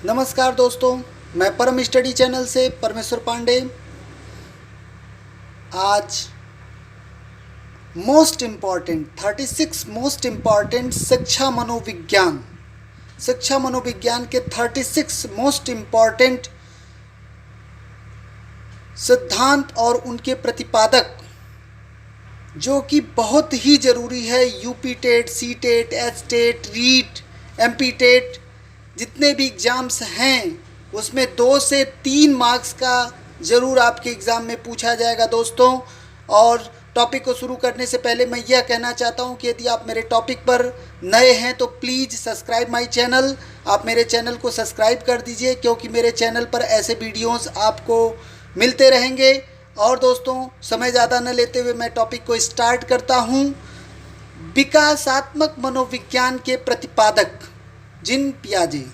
नमस्कार दोस्तों, मैं परम स्टडी चैनल से परमेश्वर पांडे। आज मोस्ट इम्पॉर्टेंट 36 मोस्ट इम्पॉर्टेंट शिक्षा मनोविज्ञान के 36 मोस्ट इम्पॉर्टेंट सिद्धांत और उनके प्रतिपादक, जो कि बहुत ही ज़रूरी है। UP TET, C TET, H TET, REET, MP TET, जितने भी एग्ज़ाम्स हैं उसमें 2 से 3 मार्क्स का ज़रूर आपके एग्ज़ाम में पूछा जाएगा दोस्तों। और टॉपिक को शुरू करने से पहले मैं यह कहना चाहता हूं कि यदि आप मेरे टॉपिक पर नए हैं तो प्लीज़ सब्सक्राइब माय चैनल। आप मेरे चैनल को सब्सक्राइब कर दीजिए, क्योंकि मेरे चैनल पर ऐसे वीडियोस आपको मिलते रहेंगे। और दोस्तों, समय ज़्यादा न लेते हुए मैं टॉपिक को स्टार्ट करता हूं। विकासात्मक मनोविज्ञान के प्रतिपादक जीन पियाजे।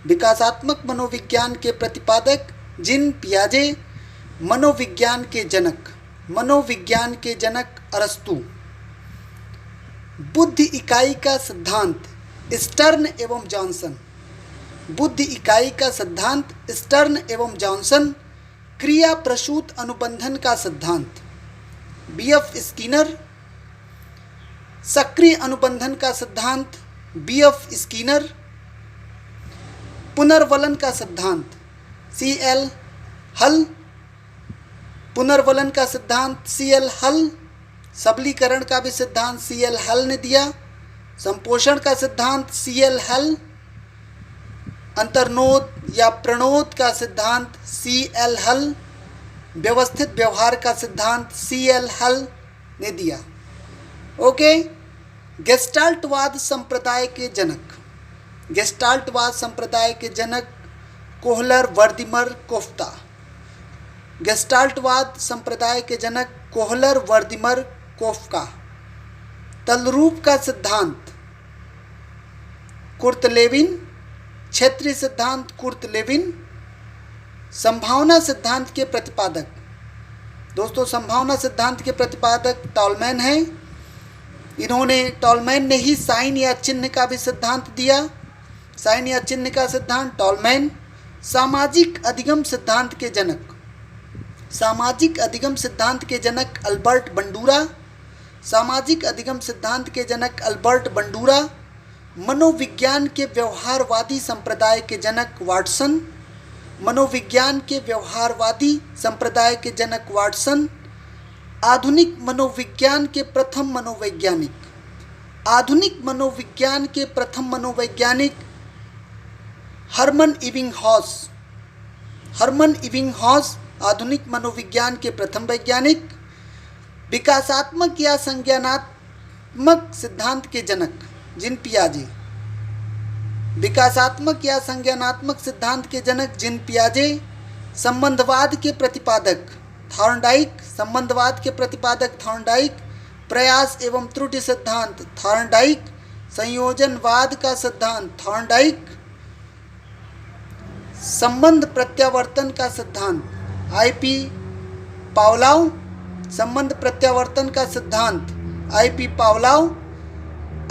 विकासात्मक मनोविज्ञान के प्रतिपादक जीन पियाजे। मनोविज्ञान के जनक अरस्तु। बुद्धि इकाई का सिद्धांत स्टर्न एवं जॉनसन। बुद्धि इकाई का सिद्धांत स्टर्न एवं जॉनसन। क्रिया प्रसूत अनुबंधन का सिद्धांत बीएफ स्किनर। सक्रिय अनुबंधन का सिद्धांत बीएफ स्किनर। पुनर्वलन का सिद्धांत सीएल हल। पुनर्वलन का सिद्धांत सीएल हल। सबलीकरण का भी सिद्धांत सीएल हल ने दिया। संपोषण का सिद्धांत सीएल हल। अंतर्नोद या प्रणोद का सिद्धांत सीएल हल। व्यवस्थित व्यवहार का सिद्धांत सीएल हल ने दिया। ओके। गेस्टाल्टवाद संप्रदाय के जनक। गेस्टाल्टवाद संप्रदाय के जनक कोहलर, वर्दिमर, कोफ्का। गेस्टाल्टवाद संप्रदाय के जनक कोहलर, वर्दिमर, कोफ्का। तलरूप का सिद्धांत कुर्ट लेविन। क्षेत्रीय सिद्धांत कुर्ट लेविन। संभावना सिद्धांत के प्रतिपादक दोस्तों, संभावना सिद्धांत के प्रतिपादक टॉलमैन हैं। टॉलमैन ने ही साइन या चिन्ह का भी सिद्धांत दिया। साइन या चिन्ह का सिद्धांत टॉलमैन। सामाजिक अधिगम सिद्धांत के जनक। सामाजिक अधिगम सिद्धांत के जनक अल्बर्ट बंडूरा। सामाजिक अधिगम सिद्धांत के जनक अल्बर्ट बंडूरा। मनोविज्ञान के व्यवहारवादी संप्रदाय के जनक वाटसन। मनोविज्ञान के व्यवहारवादी संप्रदाय के जनक वाटसन। आधुनिक मनोविज्ञान के प्रथम मनोवैज्ञानिक। आधुनिक मनोविज्ञान के प्रथम मनोवैज्ञानिक हर्मन इबिंगहॉस। हर्मन इबिंगहॉस आधुनिक मनोविज्ञान के प्रथम वैज्ञानिक। विकासात्मक या संज्ञानात्मक सिद्धांत के जनक जीन पियाजे। विकासात्मक या संज्ञानात्मक सिद्धांत के जनक जीन पियाजे। संबंधवाद के प्रतिपादक थॉर्नडाइक। संबंधवाद के प्रतिपादक थॉर्नडाइक। प्रयास एवं त्रुटि सिद्धांत थॉर्नडाइक। संयोजनवाद का सिद्धांत थॉर्नडाइक। संबंध प्रत्यावर्तन का सिद्धांत आईपी पावलोव। संबंध प्रत्यावर्तन का सिद्धांत आईपी पावलोव।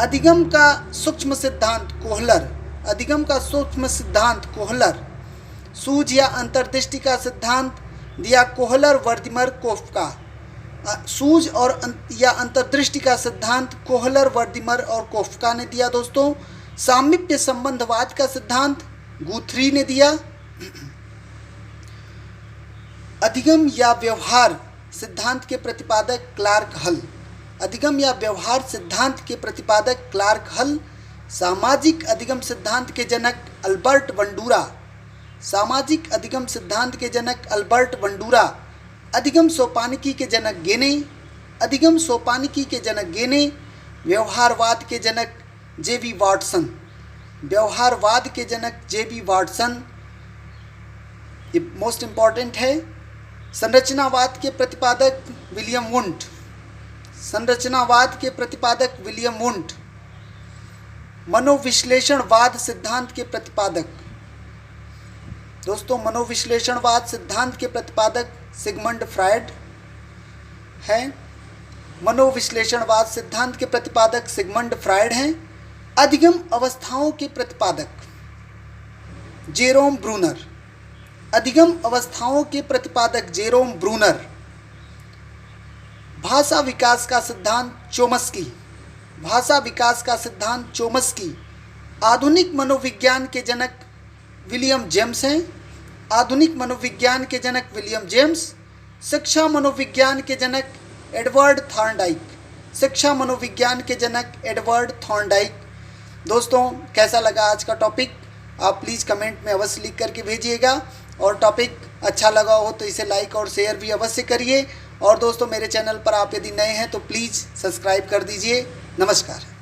अधिगम का सूक्ष्म सिद्धांत कोहलर। अधिगम का सूक्ष्म सिद्धांत कोहलर। सूझ या अंतर्दृष्टि का सिद्धांत दिया कोहलर, वर्दिमर, कोफ्का। सूझ और या अंतर्दृष्टि का सिद्धांत कोहलर, वर्दिमर और कोफ्का ने दिया दोस्तों। सामीप्य संबंधवाद का सिद्धांत गुथरी ने दिया। अधिगम या व्यवहार सिद्धांत के प्रतिपादक क्लार्क हल। अधिगम या व्यवहार सिद्धांत के प्रतिपादक क्लार्क हल। सामाजिक अधिगम सिद्धांत के जनक अल्बर्ट बंडूरा। सामाजिक अधिगम सिद्धांत के जनक अल्बर्ट बंडूरा। अधिगम सोपानिकी के जनक गेने। अधिगम सोपानिकी के जनक गेने। व्यवहारवाद के जनक जेबी वाटसन। व्यवहारवाद के जनक जेबी वाटसन, ये मोस्ट इम्पॉर्टेंट है। संरचनावाद के प्रतिपादक विलियम वुंट। संरचनावाद के प्रतिपादक विलियम वुंट। मनोविश्लेषणवाद सिद्धांत के प्रतिपादक दोस्तों, मनोविश्लेषणवाद सिद्धांत के प्रतिपादक सिगमंड फ्रायड हैं। मनोविश्लेषणवाद सिद्धांत के प्रतिपादक सिगमंड फ्रायड हैं। अधिगम अवस्थाओं के प्रतिपादक जेरोम ब्रूनर। अधिगम अवस्थाओं के प्रतिपादक जेरोम ब्रूनर। भाषा विकास का सिद्धांत चोम्स्की। भाषा विकास का सिद्धांत चोम्स्की। आधुनिक मनोविज्ञान के जनक विलियम जेम्स हैं। आधुनिक मनोविज्ञान के जनक विलियम जेम्स। शिक्षा मनोविज्ञान के जनक एडवर्ड थॉर्नडाइक। शिक्षा मनोविज्ञान के जनक एडवर्ड थॉर्नडाइक। दोस्तों, कैसा लगा आज का टॉपिक? आप प्लीज़ कमेंट में अवश्य लिख करके भेजिएगा, और टॉपिक अच्छा लगा हो तो इसे लाइक और शेयर भी अवश्य करिए। और दोस्तों, मेरे चैनल पर आप यदि नए हैं तो प्लीज़ सब्सक्राइब कर दीजिए। नमस्कार।